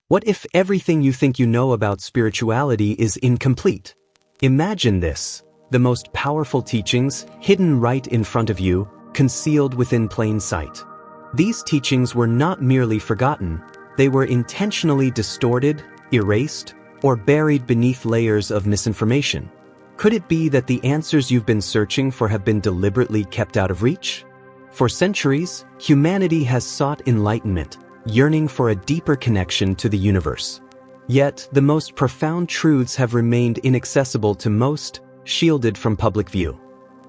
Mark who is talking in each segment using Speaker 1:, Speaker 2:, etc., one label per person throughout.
Speaker 1: What if everything you think you know about spirituality is incomplete? Imagine this: the most powerful teachings, hidden right in front of you, concealed within plain sight. These teachings were not merely forgotten, they were intentionally distorted, erased, or buried beneath layers of misinformation. Could it be that the answers you've been searching for have been deliberately kept out of reach? For centuries, humanity has sought enlightenment, yearning for a deeper connection to the universe. Yet, the most profound truths have remained inaccessible to most, shielded from public view.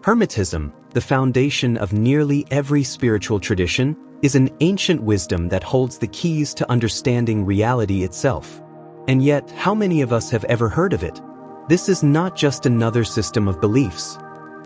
Speaker 1: Hermetism, the foundation of nearly every spiritual tradition, is an ancient wisdom that holds the keys to understanding reality itself. And yet, how many of us have ever heard of it? This is not just another system of beliefs.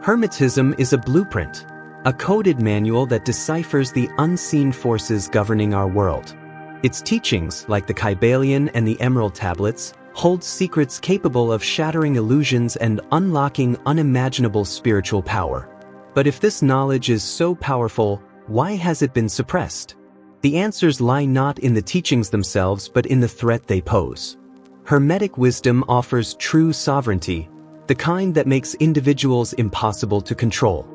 Speaker 1: Hermetism is a blueprint, a coded manual that deciphers the unseen forces governing our world. Its teachings, like the Kybalion and the Emerald Tablets, hold secrets capable of shattering illusions and unlocking unimaginable spiritual power. But if this knowledge is so powerful, why has it been suppressed? The answers lie not in the teachings themselves but in the threat they pose. Hermetic wisdom offers true sovereignty, the kind that makes individuals impossible to control.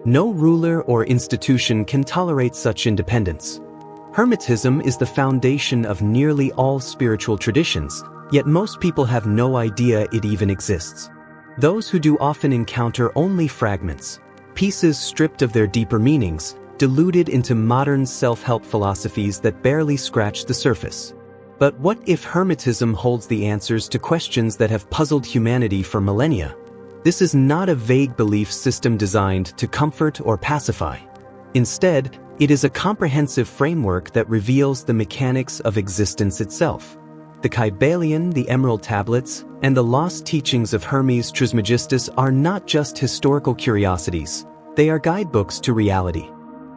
Speaker 1: No ruler or institution can tolerate such independence. Hermetism is the foundation of nearly all spiritual traditions, yet most people have no idea it even exists. Those who do often encounter only fragments, pieces stripped of their deeper meanings, diluted into modern self-help philosophies that barely scratch the surface. But what if Hermetism holds the answers to questions that have puzzled humanity for millennia? This is not a vague belief system designed to comfort or pacify. Instead, it is a comprehensive framework that reveals the mechanics of existence itself. The Kybalion, the Emerald Tablets, and the lost teachings of Hermes Trismegistus are not just historical curiosities, they are guidebooks to reality.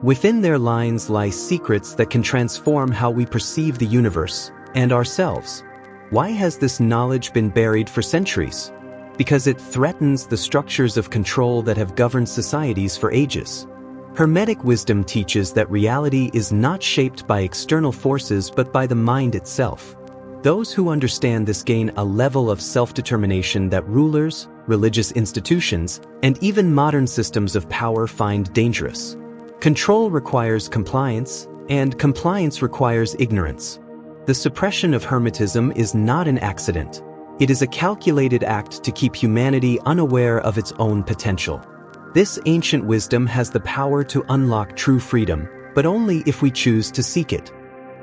Speaker 1: Within their lines lie secrets that can transform how we perceive the universe and ourselves. Why has this knowledge been buried for centuries? Because it threatens the structures of control that have governed societies for ages. Hermetic wisdom teaches that reality is not shaped by external forces but by the mind itself. Those who understand this gain a level of self-determination that rulers, religious institutions, and even modern systems of power find dangerous. Control requires compliance, and compliance requires ignorance. The suppression of Hermetism is not an accident. It is a calculated act to keep humanity unaware of its own potential. This ancient wisdom has the power to unlock true freedom, but only if we choose to seek it.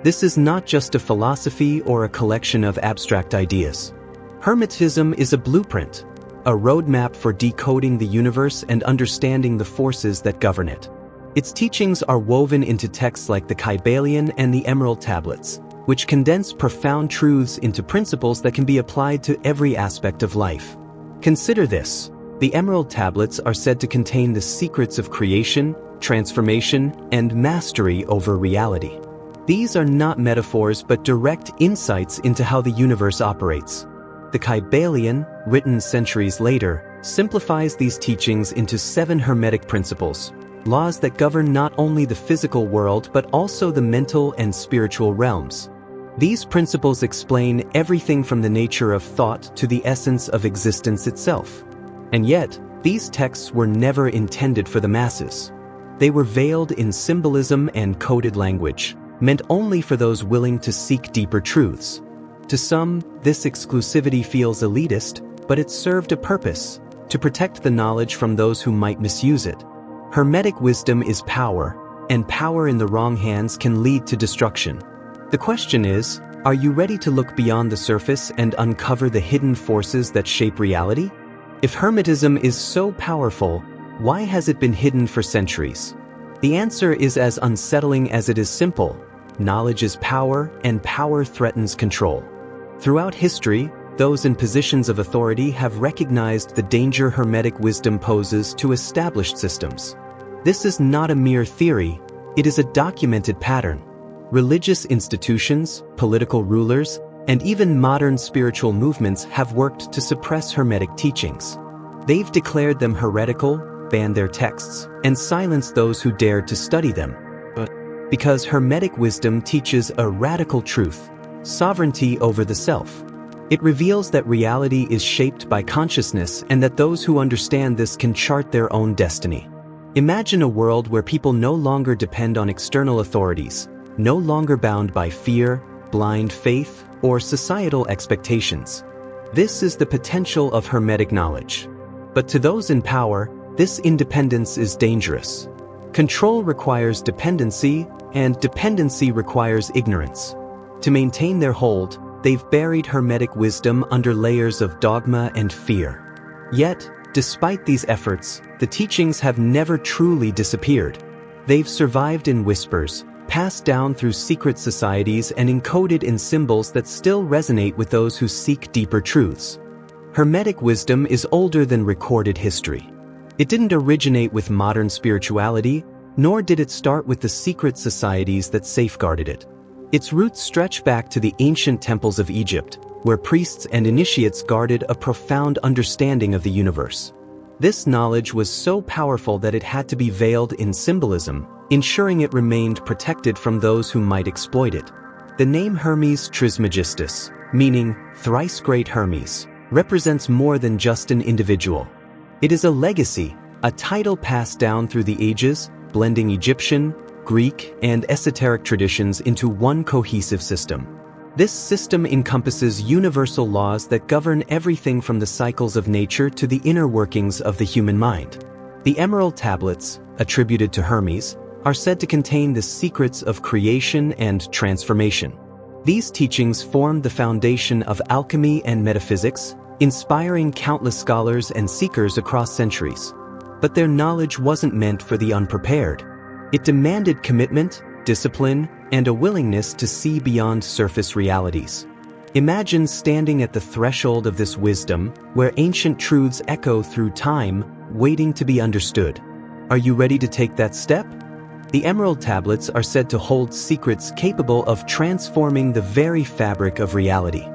Speaker 1: This is not just a philosophy or a collection of abstract ideas. Hermetism is a blueprint, a roadmap for decoding the universe and understanding the forces that govern it. Its teachings are woven into texts like the Kybalion and the Emerald Tablets, which condense profound truths into principles that can be applied to every aspect of life. Consider this: the Emerald Tablets are said to contain the secrets of creation, transformation, and mastery over reality. These are not metaphors but direct insights into how the universe operates. The Kybalion, written centuries later, simplifies these teachings into 7 Hermetic principles, laws that govern not only the physical world but also the mental and spiritual realms. These principles explain everything from the nature of thought to the essence of existence itself. And yet, these texts were never intended for the masses. They were veiled in symbolism and coded language, meant only for those willing to seek deeper truths. To some, this exclusivity feels elitist, but it served a purpose: to protect the knowledge from those who might misuse it. Hermetic wisdom is power, and power in the wrong hands can lead to destruction. The question is, are you ready to look beyond the surface and uncover the hidden forces that shape reality? If Hermetism is so powerful, why has it been hidden for centuries? The answer is as unsettling as it is simple. Knowledge is power, and power threatens control. Throughout history, those in positions of authority have recognized the danger Hermetic wisdom poses to established systems. This is not a mere theory, it is a documented pattern. Religious institutions, political rulers, and even modern spiritual movements have worked to suppress Hermetic teachings. They've declared them heretical, banned their texts, and silenced those who dared to study them. But because Hermetic wisdom teaches a radical truth, sovereignty over the self. It reveals that reality is shaped by consciousness and that those who understand this can chart their own destiny. Imagine a world where people no longer depend on external authorities, no longer bound by fear, blind faith, or societal expectations. This is the potential of Hermetic knowledge. But to those in power, this independence is dangerous. Control requires dependency, and dependency requires ignorance. To maintain their hold, they've buried Hermetic wisdom under layers of dogma and fear. Yet, despite these efforts, the teachings have never truly disappeared. They've survived in whispers, passed down through secret societies and encoded in symbols that still resonate with those who seek deeper truths. Hermetic wisdom is older than recorded history. It didn't originate with modern spirituality, nor did it start with the secret societies that safeguarded it. Its roots stretch back to the ancient temples of Egypt, where priests and initiates guarded a profound understanding of the universe. This knowledge was so powerful that it had to be veiled in symbolism, ensuring it remained protected from those who might exploit it. The name Hermes Trismegistus, meaning thrice great Hermes, represents more than just an individual. It is a legacy, a title passed down through the ages, blending Egyptian, Greek, and esoteric traditions into one cohesive system. This system encompasses universal laws that govern everything from the cycles of nature to the inner workings of the human mind. The Emerald Tablets, attributed to Hermes, are said to contain the secrets of creation and transformation. These teachings formed the foundation of alchemy and metaphysics, inspiring countless scholars and seekers across centuries. But their knowledge wasn't meant for the unprepared. It demanded commitment, discipline, and a willingness to see beyond surface realities. Imagine standing at the threshold of this wisdom, where ancient truths echo through time, waiting to be understood. Are you ready to take that step? The Emerald Tablets are said to hold secrets capable of transforming the very fabric of reality.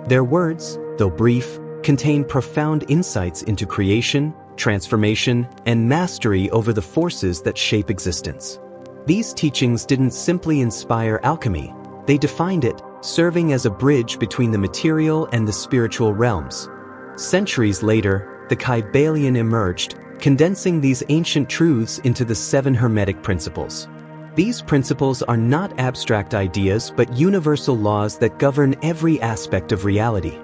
Speaker 1: Their words, though brief, contain profound insights into creation, transformation, and mastery over the forces that shape existence. These teachings didn't simply inspire alchemy, they defined it, serving as a bridge between the material and the spiritual realms. Centuries later, the Kybalion emerged, condensing these ancient truths into the 7 Hermetic principles. These principles are not abstract ideas but universal laws that govern every aspect of reality.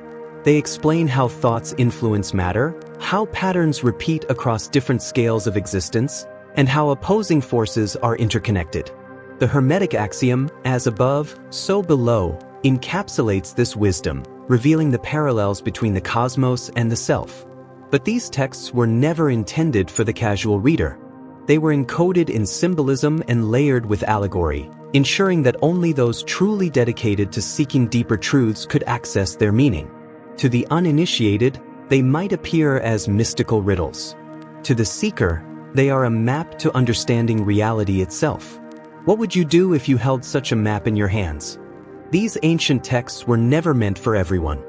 Speaker 1: They explain how thoughts influence matter, how patterns repeat across different scales of existence, and how opposing forces are interconnected. The Hermetic axiom, as above, so below, encapsulates this wisdom, revealing the parallels between the cosmos and the self. But these texts were never intended for the casual reader. They were encoded in symbolism and layered with allegory, ensuring that only those truly dedicated to seeking deeper truths could access their meaning. To the uninitiated, they might appear as mystical riddles. To the seeker, they are a map to understanding reality itself. What would you do if you held such a map in your hands? These ancient texts were never meant for everyone.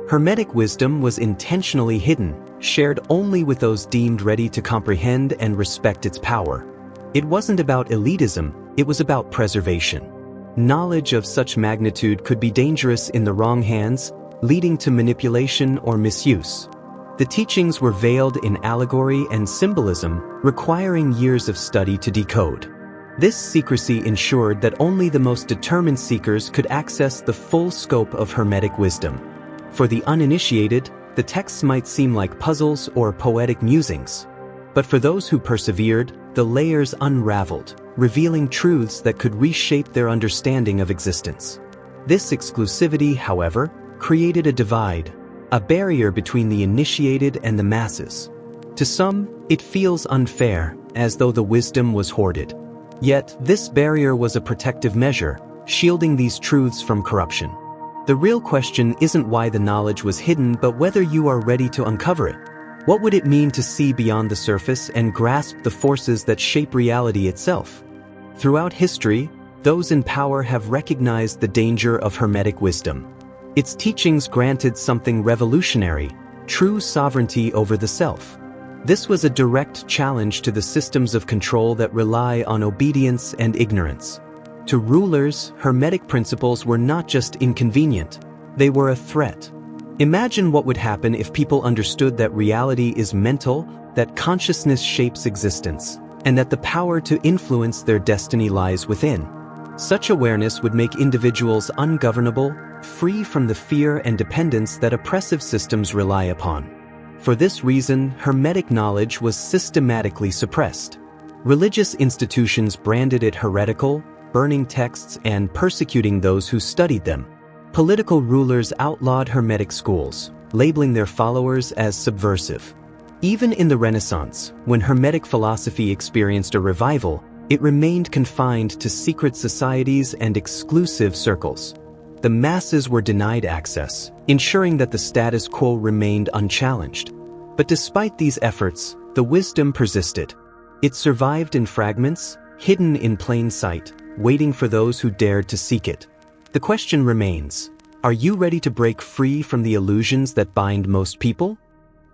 Speaker 1: Hermetic wisdom was intentionally hidden, shared only with those deemed ready to comprehend and respect its power. It wasn't about elitism, it was about preservation. Knowledge of such magnitude could be dangerous in the wrong hands, leading to manipulation or misuse. The teachings were veiled in allegory and symbolism, requiring years of study to decode. This secrecy ensured that only the most determined seekers could access the full scope of Hermetic wisdom. For the uninitiated, the texts might seem like puzzles or poetic musings. But for those who persevered, the layers unraveled, revealing truths that could reshape their understanding of existence. This exclusivity, however, created a divide, a barrier between the initiated and the masses. To some, it feels unfair, as though the wisdom was hoarded. Yet, this barrier was a protective measure, shielding these truths from corruption. The real question isn't why the knowledge was hidden, but whether you are ready to uncover it. What would it mean to see beyond the surface and grasp the forces that shape reality itself? Throughout history, those in power have recognized the danger of Hermetic wisdom. Its teachings granted something revolutionary, true sovereignty over the self. This was a direct challenge to the systems of control that rely on obedience and ignorance. To rulers, Hermetic principles were not just inconvenient, they were a threat. Imagine what would happen if people understood that reality is mental, that consciousness shapes existence, and that the power to influence their destiny lies within. Such awareness would make individuals ungovernable, free from the fear and dependence that oppressive systems rely upon. For this reason, Hermetic knowledge was systematically suppressed. Religious institutions branded it heretical, burning texts and persecuting those who studied them. Political rulers outlawed Hermetic schools, labeling their followers as subversive. Even in the Renaissance, when Hermetic philosophy experienced a revival, it remained confined to secret societies and exclusive circles. The masses were denied access, ensuring that the status quo remained unchallenged. But despite these efforts, the wisdom persisted. It survived in fragments, hidden in plain sight, waiting for those who dared to seek it. The question remains, are you ready to break free from the illusions that bind most people?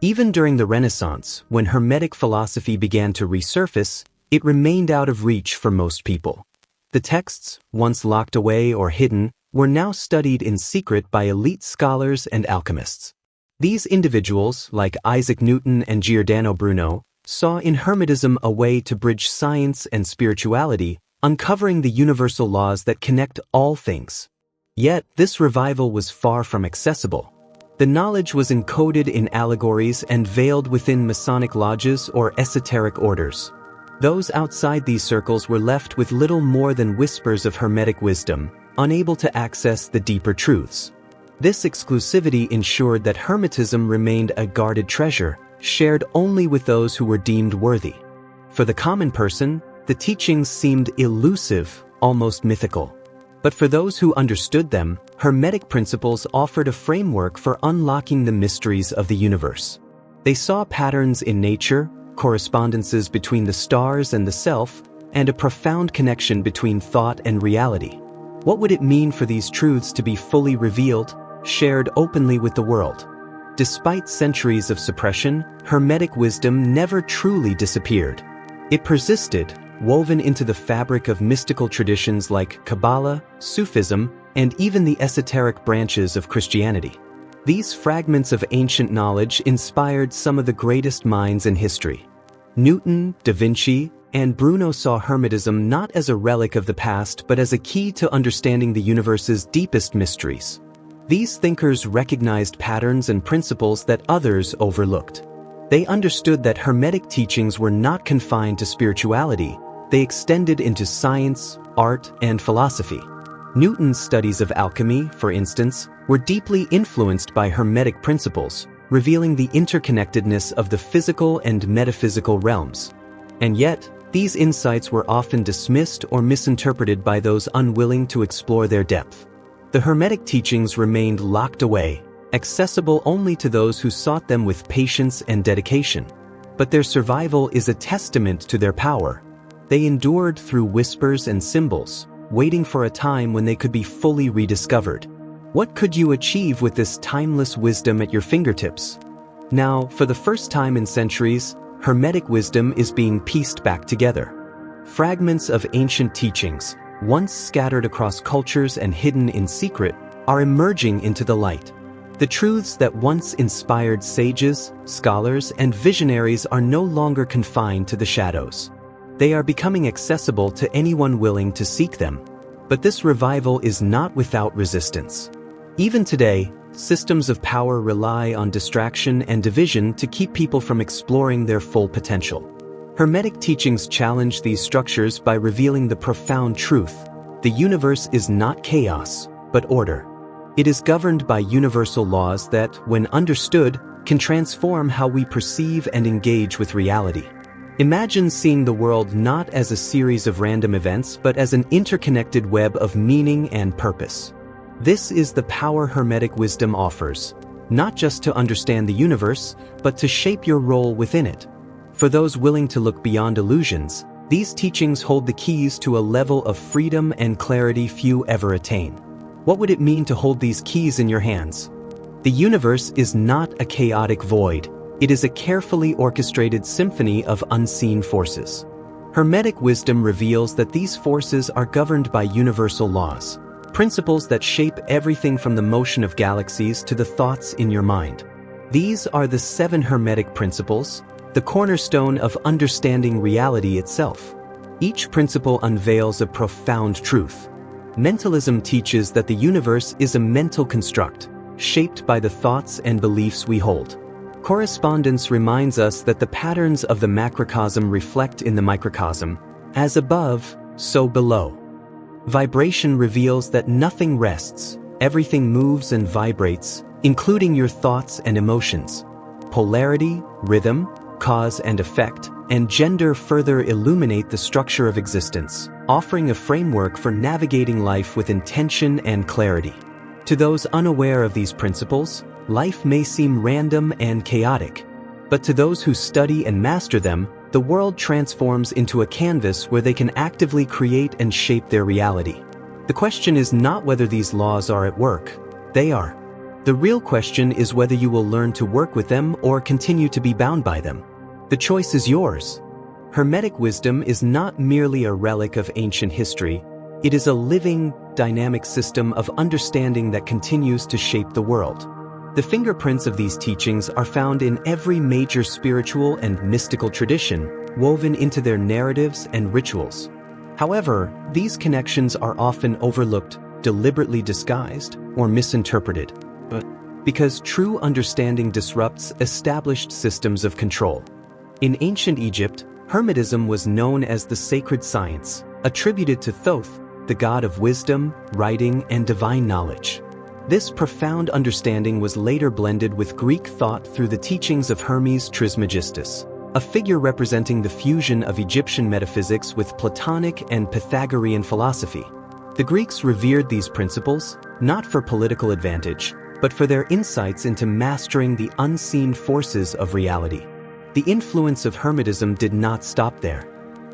Speaker 1: Even during the Renaissance, when Hermetic philosophy began to resurface, it remained out of reach for most people. The texts, once locked away or hidden, were now studied in secret by elite scholars and alchemists. These individuals, like Isaac Newton and Giordano Bruno, saw in Hermetism a way to bridge science and spirituality, uncovering the universal laws that connect all things. Yet, this revival was far from accessible. The knowledge was encoded in allegories and veiled within Masonic lodges or esoteric orders. Those outside these circles were left with little more than whispers of Hermetic wisdom, unable to access the deeper truths. This exclusivity ensured that Hermetism remained a guarded treasure, shared only with those who were deemed worthy. For the common person, the teachings seemed elusive, almost mythical. But for those who understood them, Hermetic principles offered a framework for unlocking the mysteries of the universe. They saw patterns in nature, correspondences between the stars and the self, and a profound connection between thought and reality. What would it mean for these truths to be fully revealed, shared openly with the world? Despite centuries of suppression, Hermetic wisdom never truly disappeared. It persisted, woven into the fabric of mystical traditions like Kabbalah, Sufism, and even the esoteric branches of Christianity. These fragments of ancient knowledge inspired some of the greatest minds in history. Newton, Da Vinci, and Bruno saw Hermetism not as a relic of the past but as a key to understanding the universe's deepest mysteries. These thinkers recognized patterns and principles that others overlooked. They understood that Hermetic teachings were not confined to spirituality, they extended into science, art, and philosophy. Newton's studies of alchemy, for instance, were deeply influenced by Hermetic principles, revealing the interconnectedness of the physical and metaphysical realms. And yet, these insights were often dismissed or misinterpreted by those unwilling to explore their depth. The Hermetic teachings remained locked away, accessible only to those who sought them with patience and dedication. But their survival is a testament to their power. They endured through whispers and symbols, waiting for a time when they could be fully rediscovered. What could you achieve with this timeless wisdom at your fingertips? Now, for the first time in centuries, Hermetic wisdom is being pieced back together. Fragments of ancient teachings, once scattered across cultures and hidden in secret, are emerging into the light. The truths that once inspired sages, scholars, and visionaries are no longer confined to the shadows. They are becoming accessible to anyone willing to seek them. But this revival is not without resistance. Even today, systems of power rely on distraction and division to keep people from exploring their full potential. Hermetic teachings challenge these structures by revealing the profound truth: the universe is not chaos, but order. It is governed by universal laws that, when understood, can transform how we perceive and engage with reality. Imagine seeing the world not as a series of random events, but as an interconnected web of meaning and purpose. This is the power Hermetic wisdom offers, not just to understand the universe, but to shape your role within it. For those willing to look beyond illusions, these teachings hold the keys to a level of freedom and clarity few ever attain. What would it mean to hold these keys in your hands? The universe is not a chaotic void. It is a carefully orchestrated symphony of unseen forces. Hermetic wisdom reveals that these forces are governed by universal laws, principles that shape everything from the motion of galaxies to the thoughts in your mind. These are the 7 Hermetic principles, the cornerstone of understanding reality itself. Each principle unveils a profound truth. Mentalism teaches that the universe is a mental construct, shaped by the thoughts and beliefs we hold. Correspondence reminds us that the patterns of the macrocosm reflect in the microcosm. As above, so below. Vibration reveals that nothing rests, everything moves and vibrates, including your thoughts and emotions. Polarity, rhythm, cause and effect, and gender further illuminate the structure of existence, offering a framework for navigating life with intention and clarity. To those unaware of these principles, life may seem random and chaotic. But to those who study and master them, the world transforms into a canvas where they can actively create and shape their reality. The question is not whether these laws are at work. They are. The real question is whether you will learn to work with them or continue to be bound by them. The choice is yours. Hermetic wisdom is not merely a relic of ancient history. It is a living, dynamic system of understanding that continues to shape the world. The fingerprints of these teachings are found in every major spiritual and mystical tradition, woven into their narratives and rituals. However, these connections are often overlooked, deliberately disguised, or misinterpreted. Because true understanding disrupts established systems of control. In ancient Egypt, Hermetism was known as the sacred science, attributed to Thoth, the god of wisdom, writing, and divine knowledge. This profound understanding was later blended with Greek thought through the teachings of Hermes Trismegistus, a figure representing the fusion of Egyptian metaphysics with Platonic and Pythagorean philosophy. The Greeks revered these principles, not for political advantage, but for their insights into mastering the unseen forces of reality. The influence of Hermetism did not stop there.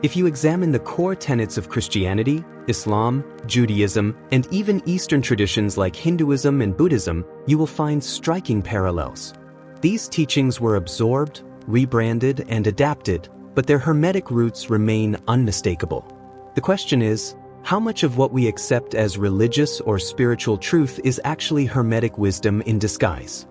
Speaker 1: If you examine the core tenets of Christianity, Islam, Judaism, and even Eastern traditions like Hinduism and Buddhism, you will find striking parallels. These teachings were absorbed, rebranded, and adapted, but their Hermetic roots remain unmistakable. The question is, how much of what we accept as religious or spiritual truth is actually Hermetic wisdom in disguise?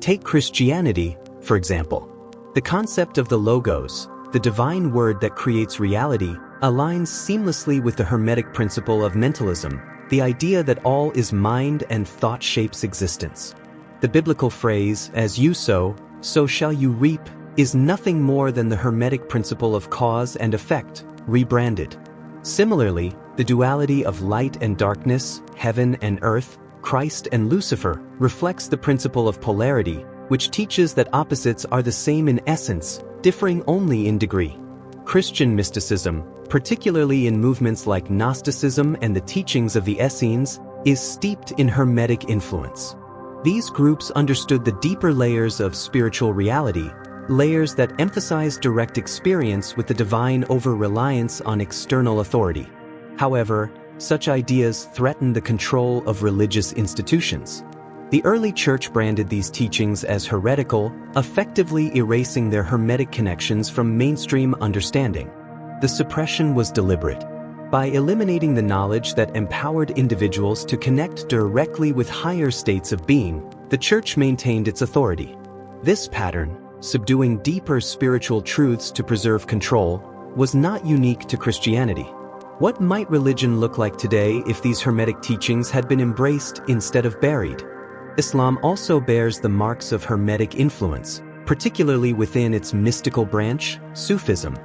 Speaker 1: Take Christianity, for example. The concept of the Logos, the divine word that creates reality, aligns seamlessly with the Hermetic principle of mentalism, the idea that all is mind and thought shapes existence. The biblical phrase, "as you sow, so shall you reap," is nothing more than the Hermetic principle of cause and effect, rebranded. Similarly, the duality of light and darkness, heaven and earth, Christ and Lucifer, reflects the principle of polarity, which teaches that opposites are the same in essence, differing only in degree. Christian mysticism, particularly in movements like Gnosticism and the teachings of the Essenes, is steeped in Hermetic influence. These groups understood the deeper layers of spiritual reality, layers that emphasize direct experience with the divine over reliance on external authority. However, such ideas threaten the control of religious institutions. The early church branded these teachings as heretical, effectively erasing their Hermetic connections from mainstream understanding. The suppression was deliberate. By eliminating the knowledge that empowered individuals to connect directly with higher states of being, the church maintained its authority. This pattern, subduing deeper spiritual truths to preserve control, was not unique to Christianity. What might religion look like today if these Hermetic teachings had been embraced instead of buried? Islam also bears the marks of Hermetic influence, particularly within its mystical branch, Sufism.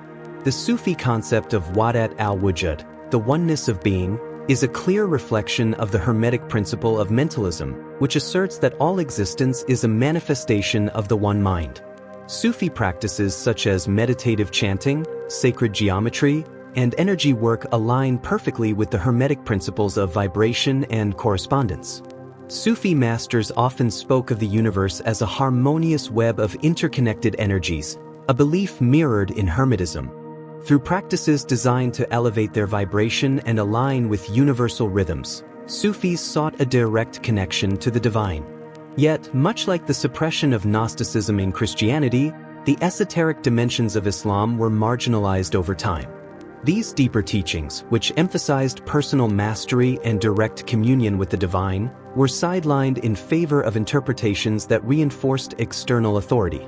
Speaker 1: The Sufi concept of Wahdat al-Wujud, the oneness of being, is a clear reflection of the Hermetic principle of mentalism, which asserts that all existence is a manifestation of the one mind. Sufi practices such as meditative chanting, sacred geometry, and energy work align perfectly with the Hermetic principles of vibration and correspondence. Sufi masters often spoke of the universe as a harmonious web of interconnected energies, a belief mirrored in Hermetism. Through practices designed to elevate their vibration and align with universal rhythms, Sufis sought a direct connection to the divine. Yet, much like the suppression of Gnosticism in Christianity, the esoteric dimensions of Islam were marginalized over time. These deeper teachings, which emphasized personal mastery and direct communion with the divine, were sidelined in favor of interpretations that reinforced external authority.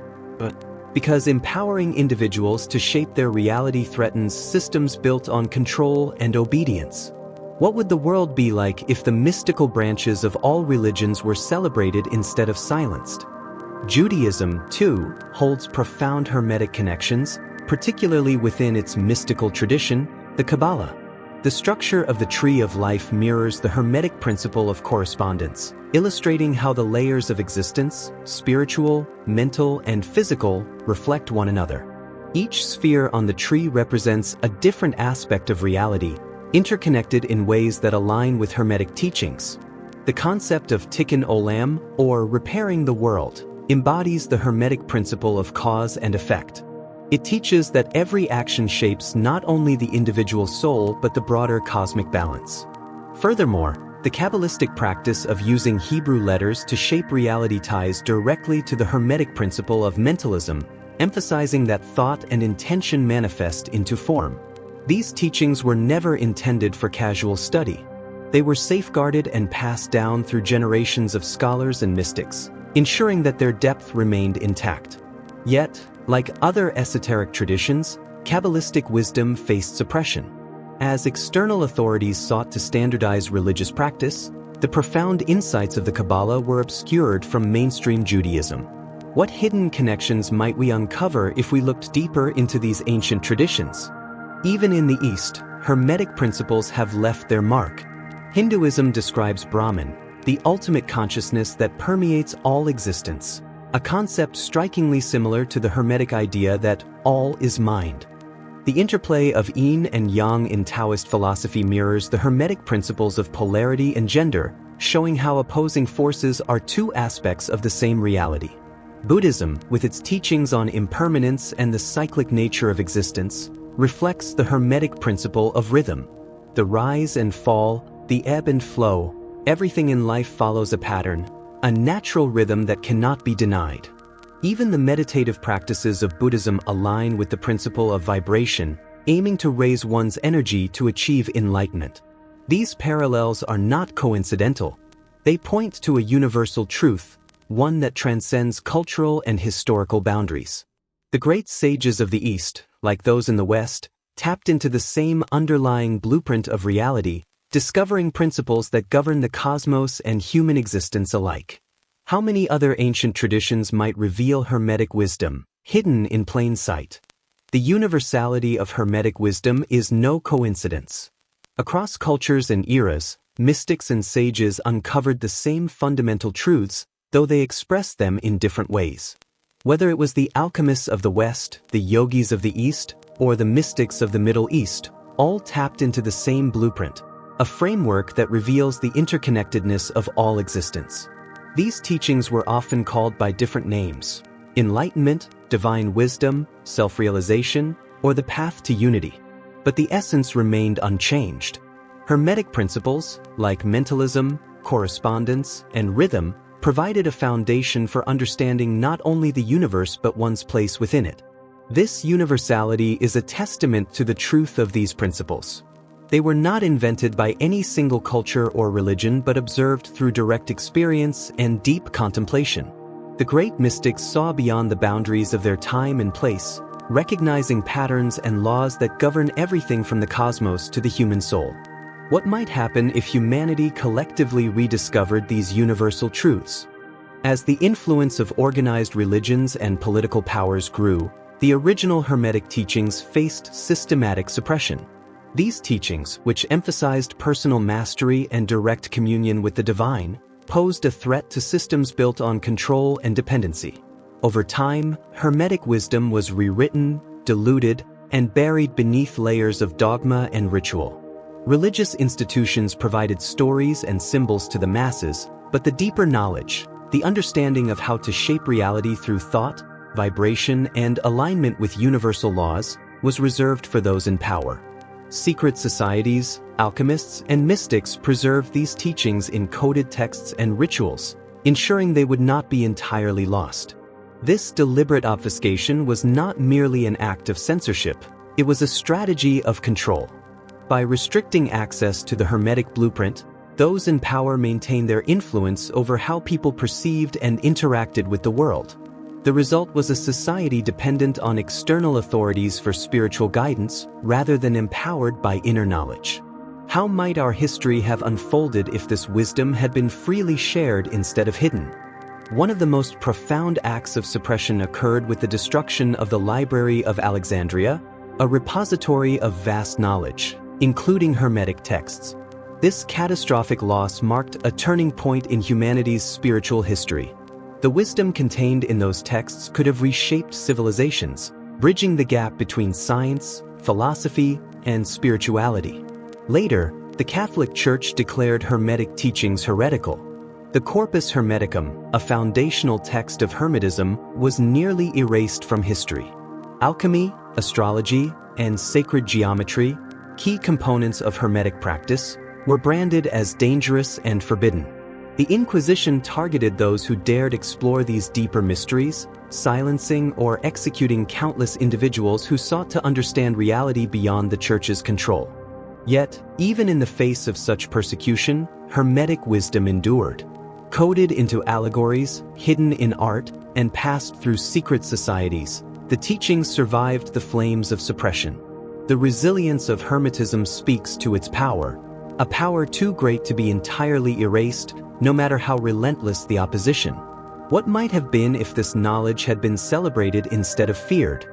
Speaker 1: Because empowering individuals to shape their reality threatens systems built on control and obedience. What would the world be like if the mystical branches of all religions were celebrated instead of silenced? Judaism, too, holds profound Hermetic connections, particularly within its mystical tradition, the Kabbalah. The structure of the Tree of Life mirrors the Hermetic principle of correspondence, illustrating how the layers of existence, spiritual, mental, and physical, reflect one another. Each sphere on the tree represents a different aspect of reality, interconnected in ways that align with Hermetic teachings. The concept of tikkun olam, or repairing the world, embodies the Hermetic principle of cause and effect. It teaches that every action shapes not only the individual soul but the broader cosmic balance. Furthermore, the Kabbalistic practice of using Hebrew letters to shape reality ties directly to the Hermetic principle of mentalism, emphasizing that thought and intention manifest into form. These teachings were never intended for casual study. They were safeguarded and passed down through generations of scholars and mystics, ensuring that their depth remained intact. Yet, like other esoteric traditions, Kabbalistic wisdom faced suppression. As external authorities sought to standardize religious practice, the profound insights of the Kabbalah were obscured from mainstream Judaism. What hidden connections might we uncover if we looked deeper into these ancient traditions? Even in the East, Hermetic principles have left their mark. Hinduism describes Brahman, the ultimate consciousness that permeates all existence, a concept strikingly similar to the Hermetic idea that all is mind. The interplay of yin and yang in Taoist philosophy mirrors the Hermetic principles of polarity and gender, showing how opposing forces are two aspects of the same reality. Buddhism, with its teachings on impermanence and the cyclic nature of existence, reflects the Hermetic principle of rhythm. The rise and fall, the ebb and flow, everything in life follows a pattern, a natural rhythm that cannot be denied. Even the meditative practices of Buddhism align with the principle of vibration, aiming to raise one's energy to achieve enlightenment. These parallels are not coincidental. They point to a universal truth, one that transcends cultural and historical boundaries. The great sages of the East, like those in the West, tapped into the same underlying blueprint of reality, discovering principles that govern the cosmos and human existence alike. How many other ancient traditions might reveal Hermetic wisdom, hidden in plain sight? The universality of Hermetic wisdom is no coincidence. Across cultures and eras, mystics and sages uncovered the same fundamental truths, though they expressed them in different ways. Whether it was the alchemists of the West, the yogis of the East, or the mystics of the Middle East, all tapped into the same blueprint, a framework that reveals the interconnectedness of all existence. These teachings were often called by different names: enlightenment, divine wisdom, self-realization, or the path to unity. But the essence remained unchanged. Hermetic principles, like mentalism, correspondence, and rhythm, provided a foundation for understanding not only the universe but one's place within it. This universality is a testament to the truth of these principles. They were not invented by any single culture or religion but observed through direct experience and deep contemplation. The great mystics saw beyond the boundaries of their time and place, recognizing patterns and laws that govern everything from the cosmos to the human soul. What might happen if humanity collectively rediscovered these universal truths? As the influence of organized religions and political powers grew, the original Hermetic teachings faced systematic suppression. These teachings, which emphasized personal mastery and direct communion with the divine, posed a threat to systems built on control and dependency. Over time, Hermetic wisdom was rewritten, diluted, and buried beneath layers of dogma and ritual. Religious institutions provided stories and symbols to the masses, but the deeper knowledge, the understanding of how to shape reality through thought, vibration, and alignment with universal laws, was reserved for those in power. Secret societies, alchemists, and mystics preserved these teachings in coded texts and rituals, ensuring they would not be entirely lost. This deliberate obfuscation was not merely an act of censorship, It was a strategy of control. By restricting access to the Hermetic blueprint, those in power maintained their influence over how people perceived and interacted with the world. The result was a society dependent on external authorities for spiritual guidance rather than empowered by inner knowledge. How might our history have unfolded if this wisdom had been freely shared instead of hidden? One of the most profound acts of suppression occurred with the destruction of the Library of Alexandria, a repository of vast knowledge, including Hermetic texts. This catastrophic loss marked a turning point in humanity's spiritual history. The wisdom contained in those texts could have reshaped civilizations, bridging the gap between science, philosophy, and spirituality. Later, the Catholic Church declared Hermetic teachings heretical. The Corpus Hermeticum, a foundational text of Hermetism, was nearly erased from history. Alchemy, astrology, and sacred geometry, key components of Hermetic practice, were branded as dangerous and forbidden. The Inquisition targeted those who dared explore these deeper mysteries, silencing or executing countless individuals who sought to understand reality beyond the Church's control. Yet, even in the face of such persecution, Hermetic wisdom endured. Coded into allegories, hidden in art, and passed through secret societies, the teachings survived the flames of suppression. The resilience of Hermetism speaks to its power, a power too great to be entirely erased, no matter how relentless the opposition. What might have been if this knowledge had been celebrated instead of feared?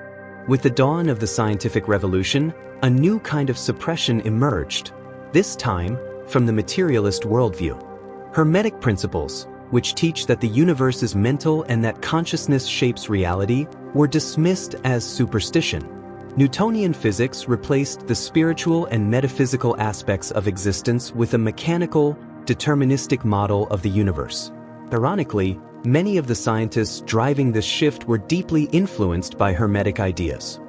Speaker 1: With the dawn of the scientific revolution, a new kind of suppression emerged, this time from the materialist worldview. Hermetic principles, which teach that the universe is mental and that consciousness shapes reality, were dismissed as superstition. Newtonian physics replaced the spiritual and metaphysical aspects of existence with a mechanical, deterministic model of the universe. Ironically, many of the scientists driving this shift were deeply influenced by Hermetic ideas.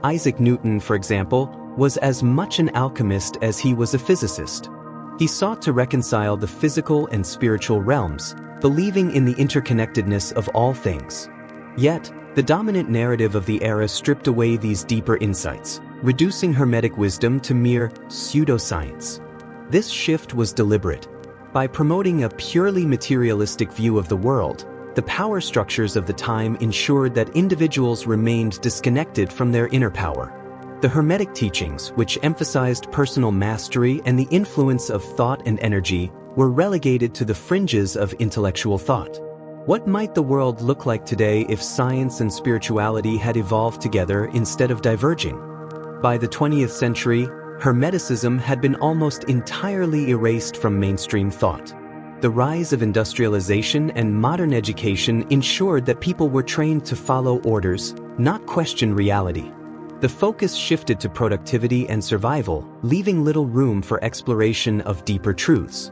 Speaker 1: Isaac Newton, for example, was as much an alchemist as he was a physicist. He sought to reconcile the physical and spiritual realms, believing in the interconnectedness of all things. Yet, the dominant narrative of the era stripped away these deeper insights, reducing Hermetic wisdom to mere pseudoscience. This shift was deliberate. By promoting a purely materialistic view of the world, the power structures of the time ensured that individuals remained disconnected from their inner power. The Hermetic teachings, which emphasized personal mastery and the influence of thought and energy, were relegated to the fringes of intellectual thought. What might the world look like today if science and spirituality had evolved together instead of diverging? By the 20th century, Hermeticism had been almost entirely erased from mainstream thought. The rise of industrialization and modern education ensured that people were trained to follow orders, not question reality. The focus shifted to productivity and survival, leaving little room for exploration of deeper truths.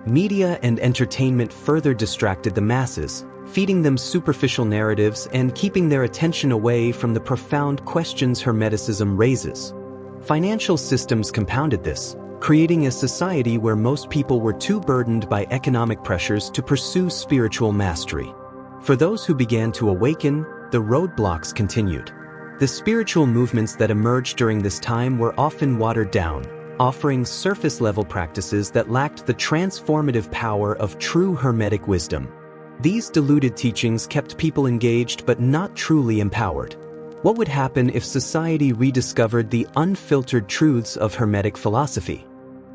Speaker 1: Media and entertainment further distracted the masses, feeding them superficial narratives and keeping their attention away from the profound questions Hermeticism raises. Financial systems compounded this, creating a society where most people were too burdened by economic pressures to pursue spiritual mastery. For those who began to awaken, the roadblocks continued. The spiritual movements that emerged during this time were often watered down, offering surface-level practices that lacked the transformative power of true Hermetic wisdom. These diluted teachings kept people engaged but not truly empowered. What would happen if society rediscovered the unfiltered truths of Hermetic philosophy?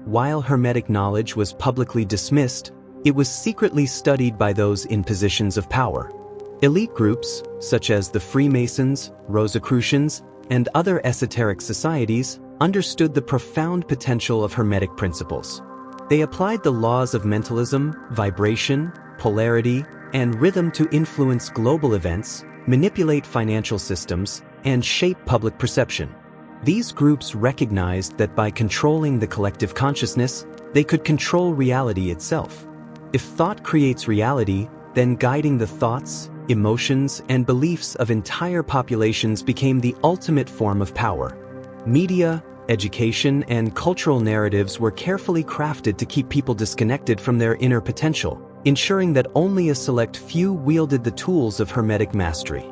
Speaker 1: While Hermetic knowledge was publicly dismissed, it was secretly studied by those in positions of power. Elite groups, such as the Freemasons, Rosicrucians, and other esoteric societies, understood the profound potential of Hermetic principles. They applied the laws of mentalism, vibration, polarity, and rhythm to influence global events, manipulate financial systems, and shape public perception. These groups recognized that by controlling the collective consciousness, they could control reality itself. If thought creates reality, then guiding the thoughts, emotions, and beliefs of entire populations became the ultimate form of power. Media, education, and cultural narratives were carefully crafted to keep people disconnected from their inner potential, ensuring that only a select few wielded the tools of Hermetic mastery.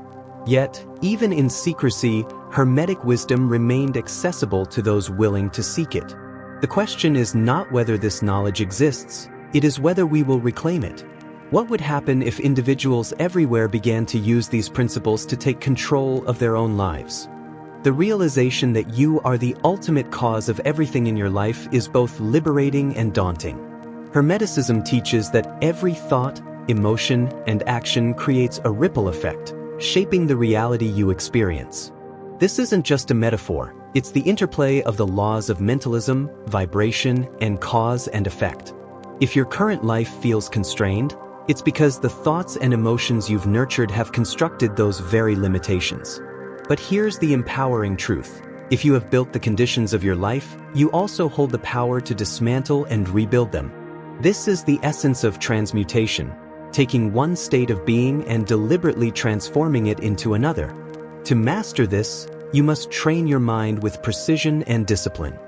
Speaker 1: Yet, even in secrecy, Hermetic wisdom remained accessible to those willing to seek it. The question is not whether this knowledge exists, it is whether we will reclaim it. What would happen if individuals everywhere began to use these principles to take control of their own lives? The realization that you are the ultimate cause of everything in your life is both liberating and daunting. Hermeticism teaches that every thought, emotion, and action creates a ripple effect, shaping the reality you experience. This isn't just a metaphor, it's the interplay of the laws of mentalism, vibration, and cause and effect. If your current life feels constrained, it's because the thoughts and emotions you've nurtured have constructed those very limitations. But here's the empowering truth. If you have built the conditions of your life, you also hold the power to dismantle and rebuild them. This is the essence of transmutation, taking one state of being and deliberately transforming it into another. To master this, you must train your mind with precision and discipline.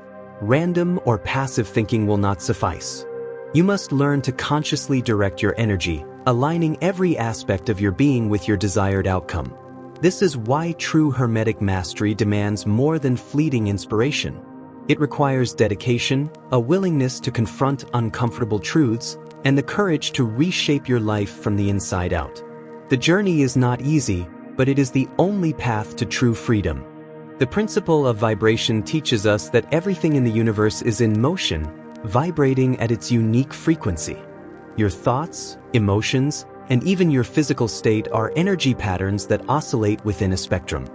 Speaker 1: Random or passive thinking will not suffice. You must learn to consciously direct your energy, aligning every aspect of your being with your desired outcome. This is why true Hermetic mastery demands more than fleeting inspiration. It requires dedication, a willingness to confront uncomfortable truths, and the courage to reshape your life from the inside out. The journey is not easy, but it is the only path to true freedom. The principle of vibration teaches us that everything in the universe is in motion, vibrating at its unique frequency. Your thoughts, emotions, and even your physical state are energy patterns that oscillate within a spectrum.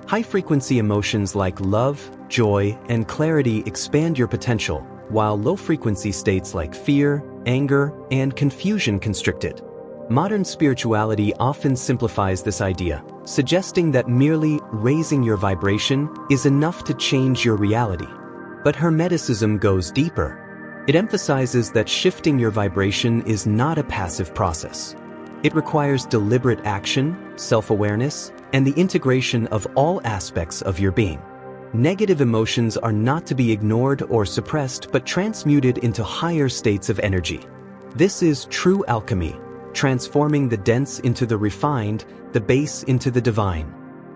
Speaker 1: High-frequency emotions like love, joy, and clarity expand your potential, while low-frequency states like fear, anger, and confusion constrict it. Modern spirituality often simplifies this idea, suggesting that merely raising your vibration is enough to change your reality. But Hermeticism goes deeper. It emphasizes that shifting your vibration is not a passive process. It requires deliberate action, self-awareness, and the integration of all aspects of your being. Negative emotions are not to be ignored or suppressed but transmuted into higher states of energy. This is true alchemy, transforming the dense into the refined, the base into the divine.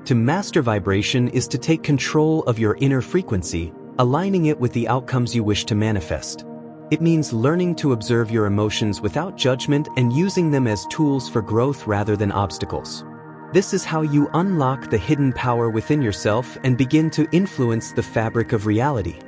Speaker 1: To master vibration is to take control of your inner frequency, aligning it with the outcomes you wish to manifest. It means learning to observe your emotions without judgment and using them as tools for growth rather than obstacles. This is how you unlock the hidden power within yourself and begin to influence the fabric of reality.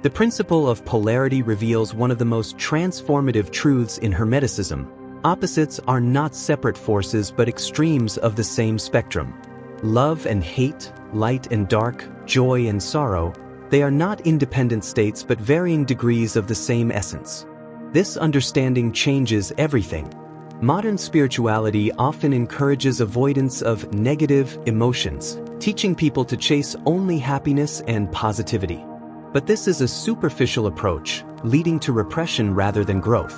Speaker 1: The principle of polarity reveals one of the most transformative truths in Hermeticism. Opposites are not separate forces but extremes of the same spectrum. Love and hate, light and dark, joy and sorrow, they are not independent states but varying degrees of the same essence. This understanding changes everything. Modern spirituality often encourages avoidance of negative emotions, teaching people to chase only happiness and positivity. But this is a superficial approach, leading to repression rather than growth.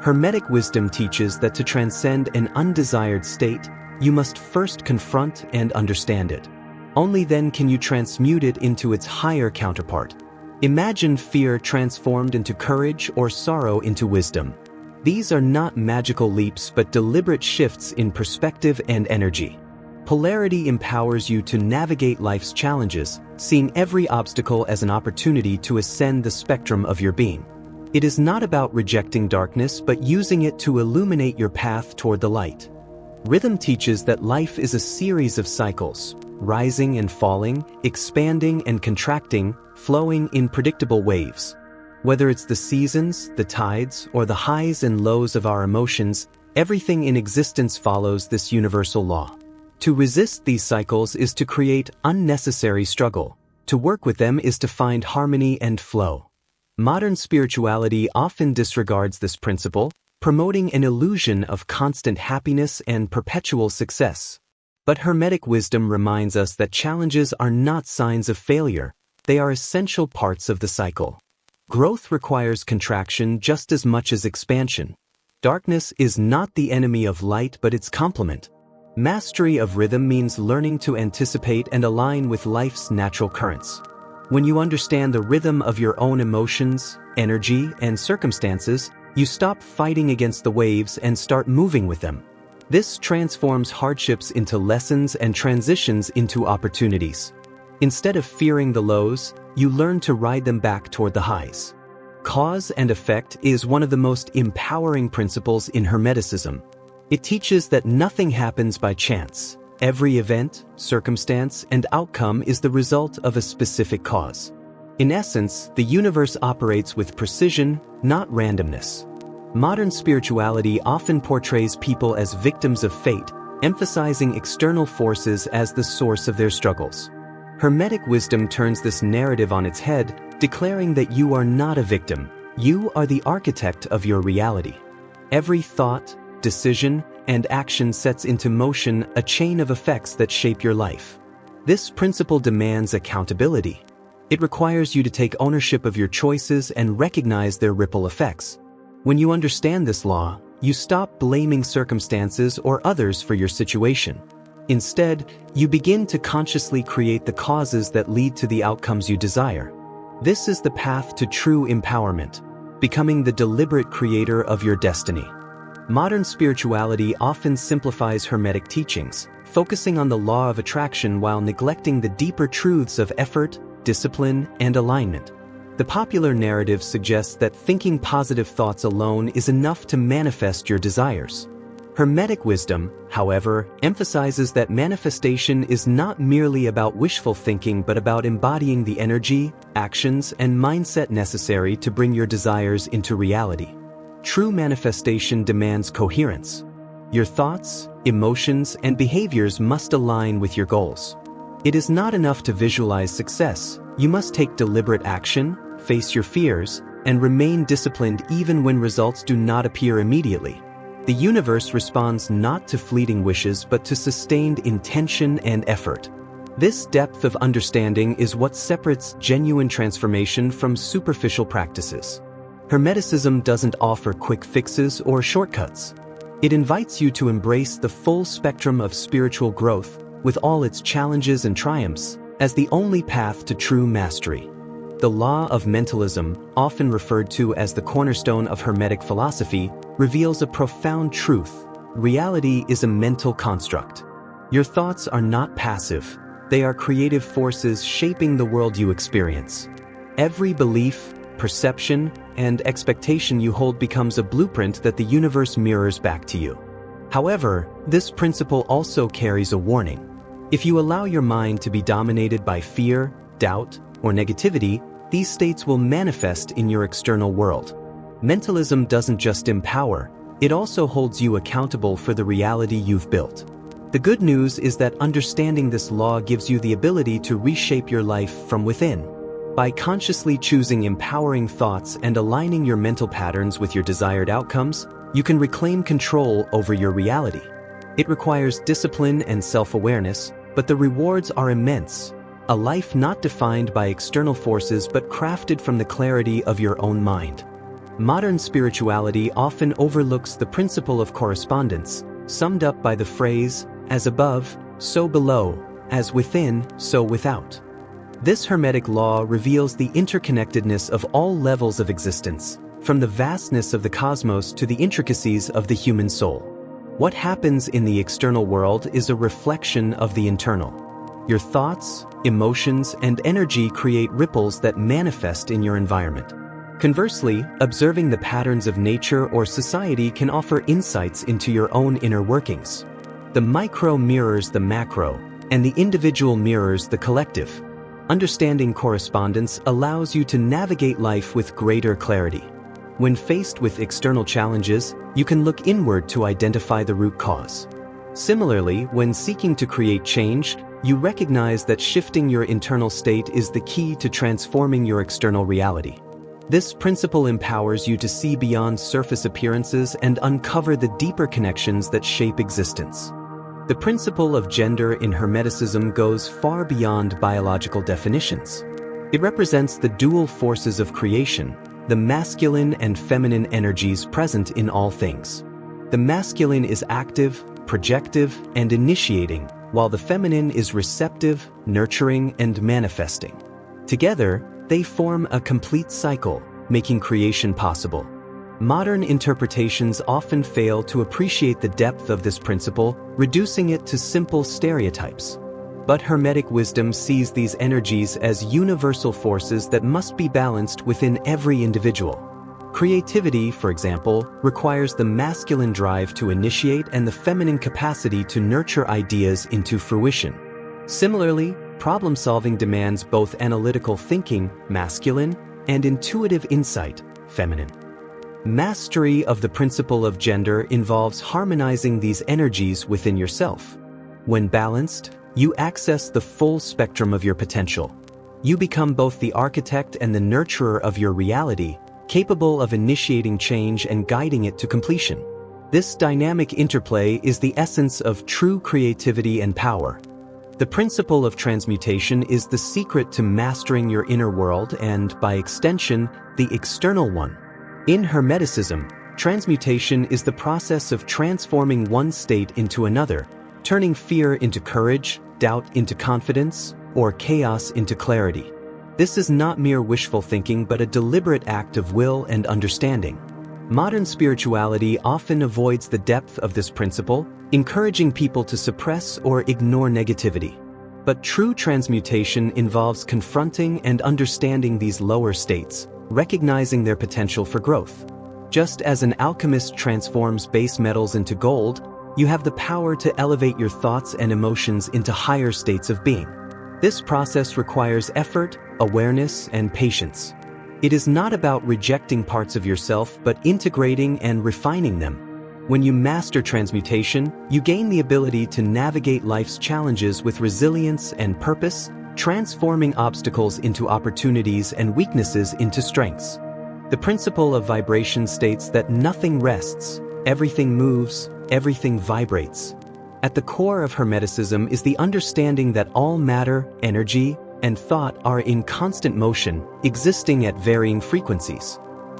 Speaker 1: Hermetic wisdom teaches that to transcend an undesired state, you must first confront and understand it. Only then can you transmute it into its higher counterpart. Imagine fear transformed into courage or sorrow into wisdom. These are not magical leaps but deliberate shifts in perspective and energy. Polarity empowers you to navigate life's challenges, seeing every obstacle as an opportunity to ascend the spectrum of your being. It is not about rejecting darkness but using it to illuminate your path toward the light. Rhythm teaches that life is a series of cycles, rising and falling, expanding and contracting, flowing in predictable waves. Whether it's the seasons, the tides, or the highs and lows of our emotions, everything in existence follows this universal law. To resist these cycles is to create unnecessary struggle. To work with them is to find harmony and flow. Modern spirituality often disregards this principle, promoting an illusion of constant happiness and perpetual success. But Hermetic wisdom reminds us that challenges are not signs of failure, they are essential parts of the cycle. Growth requires contraction just as much as expansion. Darkness is not the enemy of light but its complement. Mastery of rhythm means learning to anticipate and align with life's natural currents. When you understand the rhythm of your own emotions, energy, and circumstances, you stop fighting against the waves and start moving with them. This transforms hardships into lessons and transitions into opportunities. Instead of fearing the lows, you learn to ride them back toward the highs. Cause and effect is one of the most empowering principles in Hermeticism. It teaches that nothing happens by chance. Every event, circumstance, and outcome is the result of a specific cause. In essence, the universe operates with precision, not randomness. Modern spirituality often portrays people as victims of fate, emphasizing external forces as the source of their struggles. Hermetic wisdom turns this narrative on its head, declaring that you are not a victim, you are the architect of your reality. Every thought, decision, and action sets into motion a chain of effects that shape your life. This principle demands accountability. It requires you to take ownership of your choices and recognize their ripple effects. When you understand this law, you stop blaming circumstances or others for your situation. Instead, you begin to consciously create the causes that lead to the outcomes you desire. This is the path to true empowerment, becoming the deliberate creator of your destiny. Modern spirituality often simplifies Hermetic teachings, focusing on the law of attraction while neglecting the deeper truths of effort, discipline, and alignment. The popular narrative suggests that thinking positive thoughts alone is enough to manifest your desires. Hermetic wisdom, however, emphasizes that manifestation is not merely about wishful thinking but about embodying the energy, actions, and mindset necessary to bring your desires into reality. True manifestation demands coherence. Your thoughts, emotions, and behaviors must align with your goals. It is not enough to visualize success. You must take deliberate action, face your fears, and remain disciplined even when results do not appear immediately. The universe responds not to fleeting wishes but to sustained intention and effort. This depth of understanding is what separates genuine transformation from superficial practices. Hermeticism doesn't offer quick fixes or shortcuts. It invites you to embrace the full spectrum of spiritual growth, with all its challenges and triumphs, as the only path to true mastery. The law of mentalism, often referred to as the cornerstone of Hermetic philosophy, reveals a profound truth. Reality is a mental construct. Your thoughts are not passive. They are creative forces shaping the world you experience. Every belief, perception, and expectation you hold becomes a blueprint that the universe mirrors back to you. However, this principle also carries a warning. If you allow your mind to be dominated by fear, doubt, or negativity, these states will manifest in your external world. Mentalism doesn't just empower, it also holds you accountable for the reality you've built. The good news is that understanding this law gives you the ability to reshape your life from within. By consciously choosing empowering thoughts and aligning your mental patterns with your desired outcomes, you can reclaim control over your reality. It requires discipline and self-awareness, but the rewards are immense. A life not defined by external forces but crafted from the clarity of your own mind. Modern spirituality often overlooks the principle of correspondence, summed up by the phrase, "As above, so below, as within, so without." This Hermetic law reveals the interconnectedness of all levels of existence, from the vastness of the cosmos to the intricacies of the human soul. What happens in the external world is a reflection of the internal. Your thoughts, emotions, and energy create ripples that manifest in your environment. Conversely, observing the patterns of nature or society can offer insights into your own inner workings. The micro mirrors the macro, and the individual mirrors the collective. Understanding correspondence allows you to navigate life with greater clarity. When faced with external challenges, you can look inward to identify the root cause. Similarly, when seeking to create change, you recognize that shifting your internal state is the key to transforming your external reality. This principle empowers you to see beyond surface appearances and uncover the deeper connections that shape existence. The principle of gender in Hermeticism goes far beyond biological definitions. It represents the dual forces of creation, the masculine and feminine energies present in all things. The masculine is active, projective, and initiating, while the feminine is receptive, nurturing, and manifesting. Together, they form a complete cycle, making creation possible. Modern interpretations often fail to appreciate the depth of this principle, reducing it to simple stereotypes. But Hermetic wisdom sees these energies as universal forces that must be balanced within every individual. Creativity, for example, requires the masculine drive to initiate and the feminine capacity to nurture ideas into fruition. Similarly, problem-solving demands both analytical thinking, masculine, and intuitive insight, feminine. Mastery of the principle of gender involves harmonizing these energies within yourself. When balanced, you access the full spectrum of your potential. You become both the architect and the nurturer of your reality, capable of initiating change and guiding it to completion. This dynamic interplay is the essence of true creativity and power. The principle of transmutation is the secret to mastering your inner world and, by extension, the external one. In Hermeticism, transmutation is the process of transforming one state into another, turning fear into courage, doubt into confidence, or chaos into clarity. This is not mere wishful thinking but a deliberate act of will and understanding. Modern spirituality often avoids the depth of this principle, encouraging people to suppress or ignore negativity. But true transmutation involves confronting and understanding these lower states, recognizing their potential for growth. Just as an alchemist transforms base metals into gold, you have the power to elevate your thoughts and emotions into higher states of being. This process requires effort, awareness, and patience. It is not about rejecting parts of yourself but integrating and refining them. When you master transmutation, you gain the ability to navigate life's challenges with resilience and purpose, transforming obstacles into opportunities and weaknesses into strengths. The principle of vibration states that nothing rests, everything moves, everything vibrates. At the core of Hermeticism is the understanding that all matter, energy, and thought are in constant motion, existing at varying frequencies.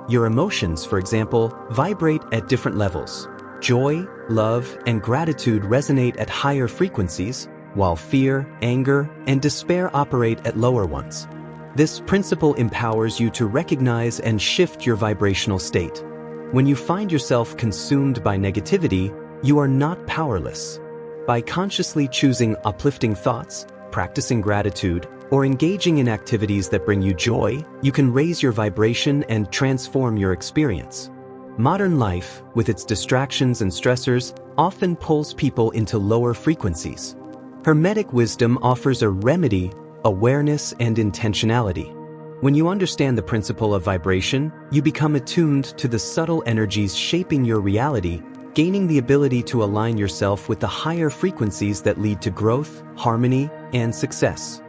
Speaker 1: Your emotions, for example, vibrate at different levels. Joy, love, and gratitude resonate at higher frequencies, while fear, anger, and despair operate at lower ones. This principle empowers you to recognize and shift your vibrational state. When you find yourself consumed by negativity, you are not powerless. By consciously choosing uplifting thoughts, practicing gratitude, or engaging in activities that bring you joy, you can raise your vibration and transform your experience. Modern life, with its distractions and stressors, often pulls people into lower frequencies. Hermetic wisdom offers a remedy: awareness and intentionality. When you understand the principle of vibration, you become attuned to the subtle energies shaping your reality, gaining the ability to align yourself with the higher frequencies that lead to growth, harmony, and success.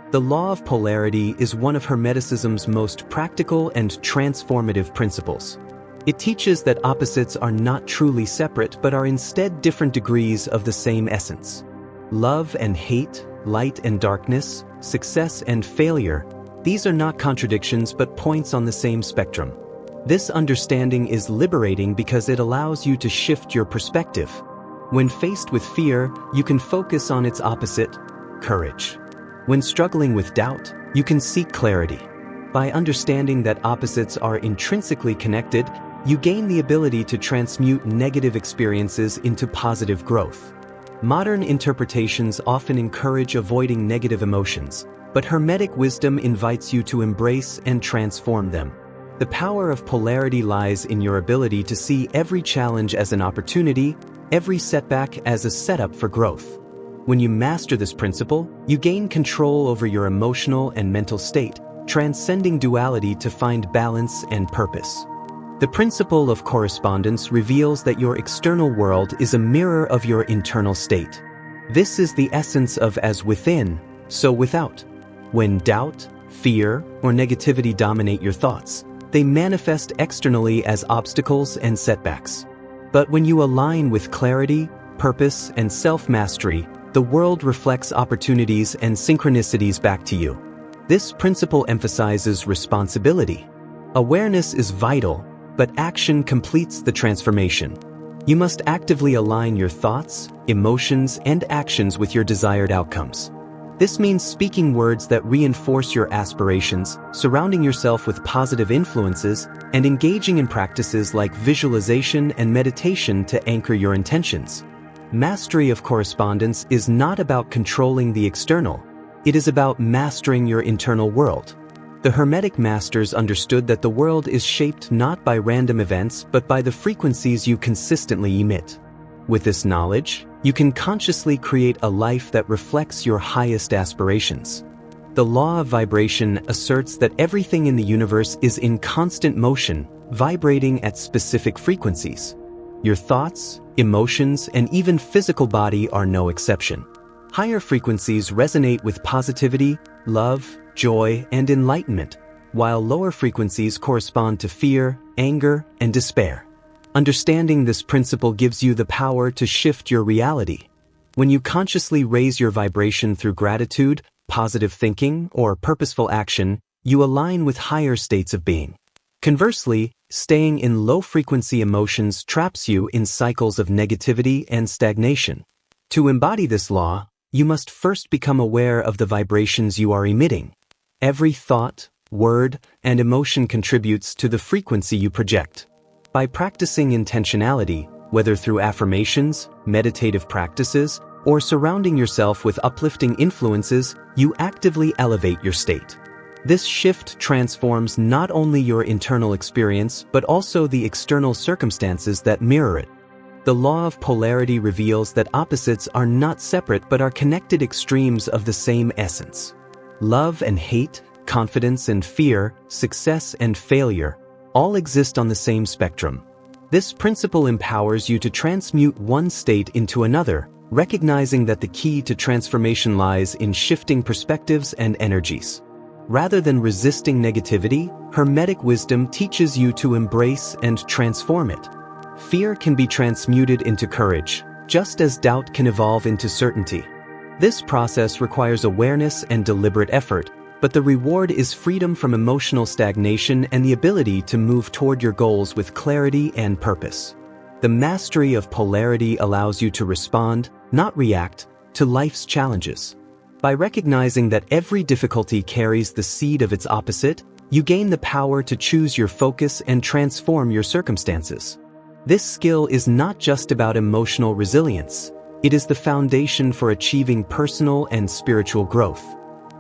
Speaker 1: The law of polarity is one of Hermeticism's most practical and transformative principles. It teaches that opposites are not truly separate but are instead different degrees of the same essence. Love and hate, light and darkness, success and failure, these are not contradictions but points on the same spectrum. This understanding is liberating because it allows you to shift your perspective. When faced with fear, you can focus on its opposite, courage. When struggling with doubt, you can seek clarity. By understanding that opposites are intrinsically connected, you gain the ability to transmute negative experiences into positive growth. Modern interpretations often encourage avoiding negative emotions, but Hermetic wisdom invites you to embrace and transform them. The power of polarity lies in your ability to see every challenge as an opportunity, every setback as a setup for growth. When you master this principle, you gain control over your emotional and mental state, transcending duality to find balance and purpose. The principle of correspondence reveals that your external world is a mirror of your internal state. This is the essence of as within, so without. When doubt, fear, or negativity dominate your thoughts, they manifest externally as obstacles and setbacks. But when you align with clarity, purpose, and self-mastery, the world reflects opportunities and synchronicities back to you. This principle emphasizes responsibility. Awareness is vital, but action completes the transformation. You must actively align your thoughts, emotions, and actions with your desired outcomes. This means speaking words that reinforce your aspirations, surrounding yourself with positive influences, and engaging in practices like visualization and meditation to anchor your intentions. Mastery of correspondence is not about controlling the external. It is about mastering your internal world. The Hermetic masters understood that the world is shaped not by random events but by the frequencies you consistently emit. With this knowledge, you can consciously create a life that reflects your highest aspirations. The law of vibration asserts that everything in the universe is in constant motion, vibrating at specific frequencies. Your thoughts, emotions, and even physical body are no exception. Higher frequencies resonate with positivity, love, joy, and enlightenment, while lower frequencies correspond to fear, anger, and despair. Understanding this principle gives you the power to shift your reality. When you consciously raise your vibration through gratitude, positive thinking, or purposeful action, you align with higher states of being. Conversely, staying in low-frequency emotions traps you in cycles of negativity and stagnation. To embody this law, you must first become aware of the vibrations you are emitting. Every thought, word, and emotion contributes to the frequency you project. By practicing intentionality, whether through affirmations, meditative practices, or surrounding yourself with uplifting influences, you actively elevate your state. This shift transforms not only your internal experience but also the external circumstances that mirror it. The law of polarity reveals that opposites are not separate but are connected extremes of the same essence. Love and hate, confidence and fear, success and failure, all exist on the same spectrum. This principle empowers you to transmute one state into another, recognizing that the key to transformation lies in shifting perspectives and energies. Rather than resisting negativity, Hermetic wisdom teaches you to embrace and transform it. Fear can be transmuted into courage, just as doubt can evolve into certainty. This process requires awareness and deliberate effort, but the reward is freedom from emotional stagnation and the ability to move toward your goals with clarity and purpose. The mastery of polarity allows you to respond, not react, to life's challenges. By recognizing that every difficulty carries the seed of its opposite, you gain the power to choose your focus and transform your circumstances. This skill is not just about emotional resilience. It is the foundation for achieving personal and spiritual growth.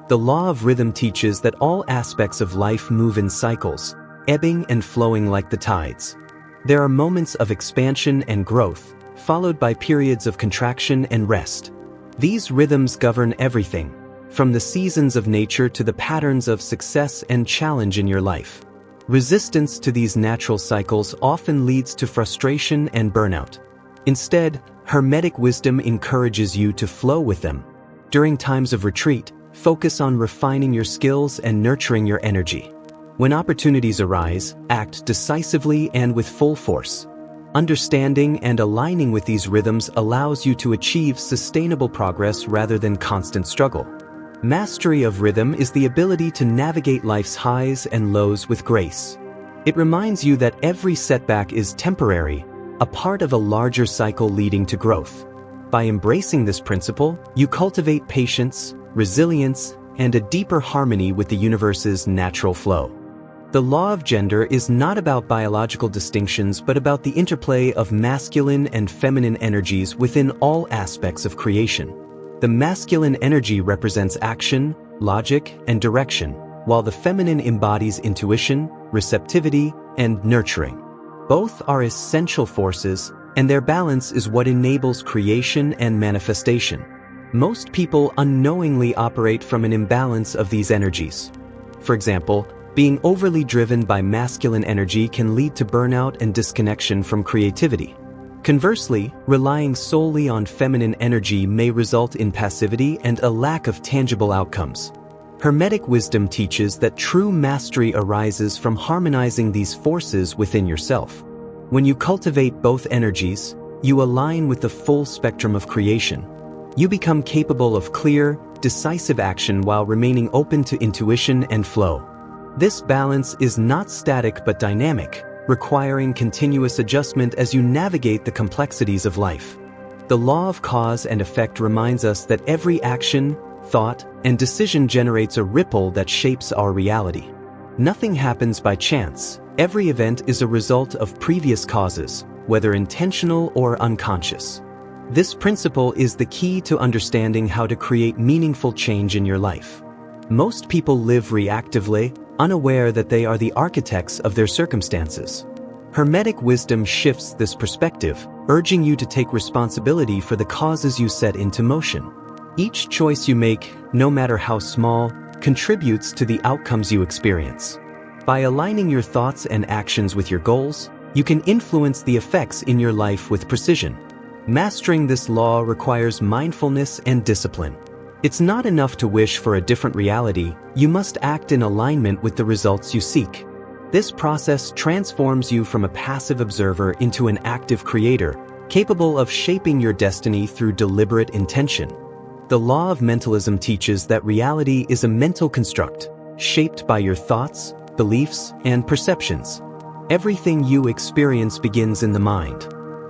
Speaker 1: The law of rhythm teaches that all aspects of life move in cycles, ebbing and flowing like the tides. There are moments of expansion and growth, followed by periods of contraction and rest. These rhythms govern everything, from the seasons of nature to the patterns of success and challenge in your life. Resistance to these natural cycles often leads to frustration and burnout. Instead, Hermetic wisdom encourages you to flow with them. During times of retreat, focus on refining your skills and nurturing your energy. When opportunities arise, act decisively and with full force. Understanding and aligning with these rhythms allows you to achieve sustainable progress rather than constant struggle. Mastery of rhythm is the ability to navigate life's highs and lows with grace. It reminds you that every setback is temporary, a part of a larger cycle leading to growth. By embracing this principle, you cultivate patience, resilience, and a deeper harmony with the universe's natural flow. The law of gender is not about biological distinctions but about the interplay of masculine and feminine energies within all aspects of creation. The masculine energy represents action, logic, and direction, while the feminine embodies intuition, receptivity, and nurturing. Both are essential forces, and their balance is what enables creation and manifestation. Most people unknowingly operate from an imbalance of these energies. For example, being overly driven by masculine energy can lead to burnout and disconnection from creativity. Conversely, relying solely on feminine energy may result in passivity and a lack of tangible outcomes. Hermetic wisdom teaches that true mastery arises from harmonizing these forces within yourself. When you cultivate both energies, you align with the full spectrum of creation. You become capable of clear, decisive action while remaining open to intuition and flow. This balance is not static but dynamic, requiring continuous adjustment as you navigate the complexities of life. The law of cause and effect reminds us that every action, thought, and decision generates a ripple that shapes our reality. Nothing happens by chance. Every event is a result of previous causes, whether intentional or unconscious. This principle is the key to understanding how to create meaningful change in your life. Most people live reactively, unaware that they are the architects of their circumstances. Hermetic wisdom shifts this perspective, urging you to take responsibility for the causes you set into motion. Each choice you make, no matter how small, contributes to the outcomes you experience. By aligning your thoughts and actions with your goals, you can influence the effects in your life with precision. Mastering this law requires mindfulness and discipline. It's not enough to wish for a different reality, you must act in alignment with the results you seek. This process transforms you from a passive observer into an active creator, capable of shaping your destiny through deliberate intention. The law of mentalism teaches that reality is a mental construct, shaped by your thoughts, beliefs, and perceptions. Everything you experience begins in the mind.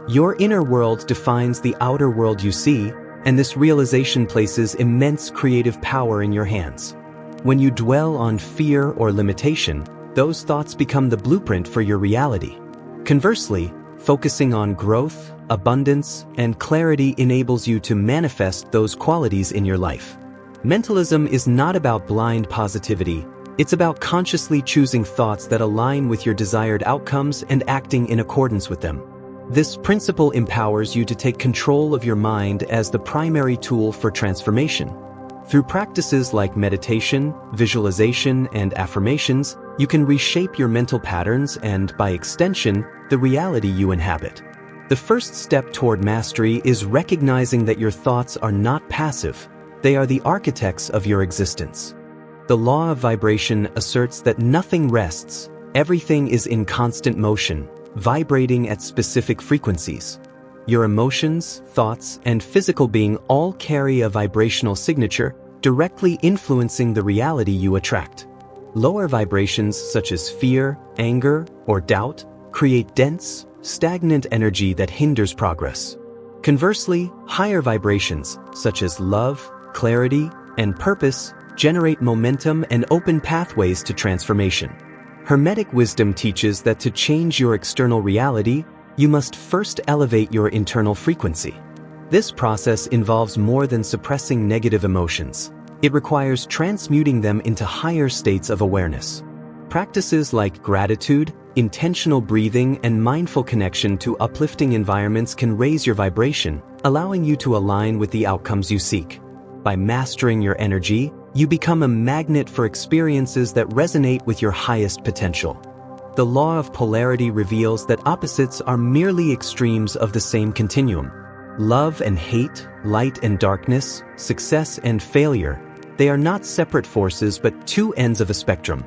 Speaker 1: Your inner world defines the outer world you see, and this realization places immense creative power in your hands. When you dwell on fear or limitation, those thoughts become the blueprint for your reality. Conversely, focusing on growth, abundance, and clarity enables you to manifest those qualities in your life. Mentalism is not about blind positivity, it's about consciously choosing thoughts that align with your desired outcomes and acting in accordance with them. This principle empowers you to take control of your mind as the primary tool for transformation. Through practices like meditation, visualization, and affirmations, you can reshape your mental patterns and, by extension, the reality you inhabit. The first step toward mastery is recognizing that your thoughts are not passive, they are the architects of your existence. The law of vibration asserts that nothing rests, everything is in constant motion, vibrating at specific frequencies. Your emotions, thoughts, and physical being all carry a vibrational signature, directly influencing the reality you attract. Lower vibrations such as fear, anger, or doubt create dense, stagnant energy that hinders progress. Conversely, higher vibrations such as love, clarity, and purpose generate momentum and open pathways to transformation. Hermetic wisdom teaches that to change your external reality, you must first elevate your internal frequency. This process involves more than suppressing negative emotions. It requires transmuting them into higher states of awareness. Practices like gratitude, intentional breathing, and mindful connection to uplifting environments can raise your vibration, allowing you to align with the outcomes you seek. By mastering your energy, you become a magnet for experiences that resonate with your highest potential. The law of polarity reveals that opposites are merely extremes of the same continuum. Love and hate, light and darkness, success and failure, they are not separate forces but two ends of a spectrum.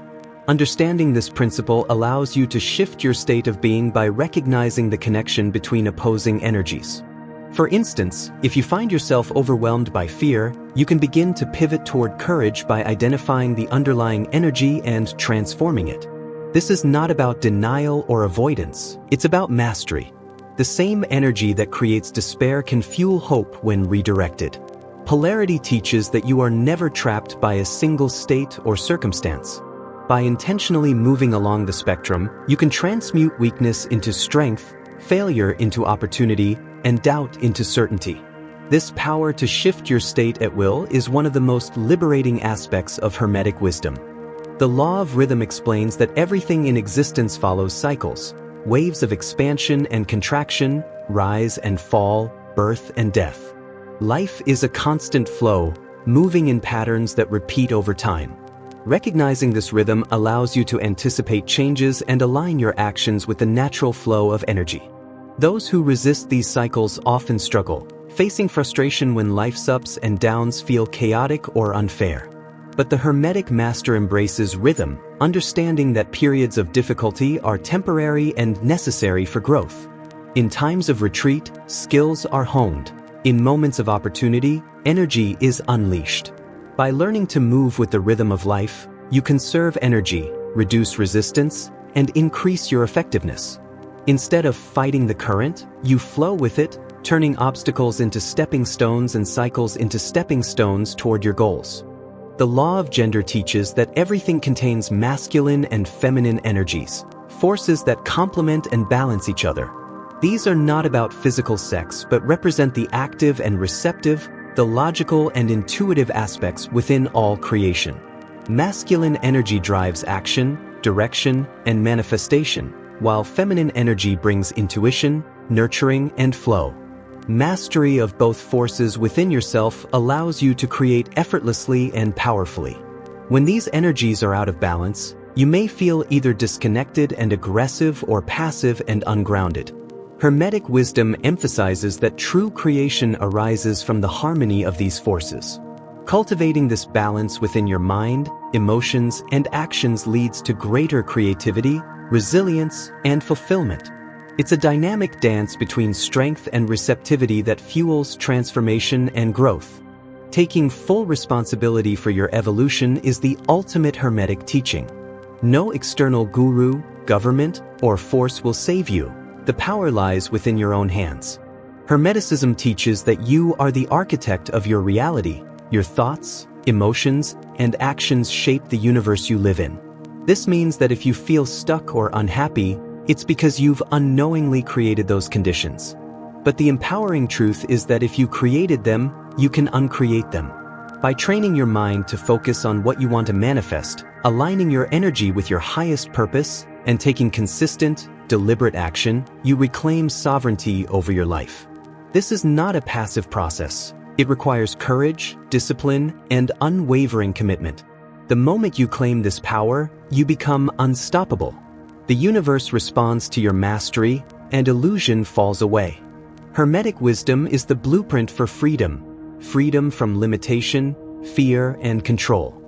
Speaker 1: Understanding this principle allows you to shift your state of being by recognizing the connection between opposing energies. For instance, if you find yourself overwhelmed by fear, you can begin to pivot toward courage by identifying the underlying energy and transforming it. This is not about denial or avoidance, it's about mastery. The same energy that creates despair can fuel hope when redirected. Polarity teaches that you are never trapped by a single state or circumstance. By intentionally moving along the spectrum, you can transmute weakness into strength, failure into opportunity, and doubt into certainty. This power to shift your state at will is one of the most liberating aspects of Hermetic wisdom. The law of rhythm explains that everything in existence follows cycles, waves of expansion and contraction, rise and fall, birth and death. Life is a constant flow, moving in patterns that repeat over time. Recognizing this rhythm allows you to anticipate changes and align your actions with the natural flow of energy. Those who resist these cycles often struggle, facing frustration when life's ups and downs feel chaotic or unfair. But the Hermetic master embraces rhythm, understanding that periods of difficulty are temporary and necessary for growth. In times of retreat, skills are honed. In moments of opportunity, energy is unleashed. By learning to move with the rhythm of life, you conserve energy, reduce resistance, and increase your effectiveness. Instead of fighting the current, you flow with it, turning obstacles into stepping stones and cycles into stepping stones toward your goals. The law of gender teaches that everything contains masculine and feminine energies, forces that complement and balance each other. These are not about physical sex but represent the active and receptive, the logical and intuitive aspects within all creation. Masculine energy drives action, direction, and manifestation, while feminine energy brings intuition, nurturing, and flow. Mastery of both forces within yourself allows you to create effortlessly and powerfully. When these energies are out of balance, you may feel either disconnected and aggressive or passive and ungrounded. Hermetic wisdom emphasizes that true creation arises from the harmony of these forces. Cultivating this balance within your mind, emotions, and actions leads to greater creativity, resilience, and fulfillment. It's a dynamic dance between strength and receptivity that fuels transformation and growth. Taking full responsibility for your evolution is the ultimate Hermetic teaching. No external guru, government, or force will save you. The power lies within your own hands. Hermeticism teaches that you are the architect of your reality. Your thoughts, emotions, and actions shape the universe you live in. This means that if you feel stuck or unhappy, it's because you've unknowingly created those conditions. But the empowering truth is that if you created them, you can uncreate them. By training your mind to focus on what you want to manifest, aligning your energy with your highest purpose, and taking consistent, deliberate action, you reclaim sovereignty over your life. This is not a passive process. It requires courage, discipline, and unwavering commitment. The moment you claim this power, you become unstoppable. The universe responds to your mastery, and illusion falls away. Hermetic wisdom is the blueprint for freedom. Freedom from limitation, fear, and control.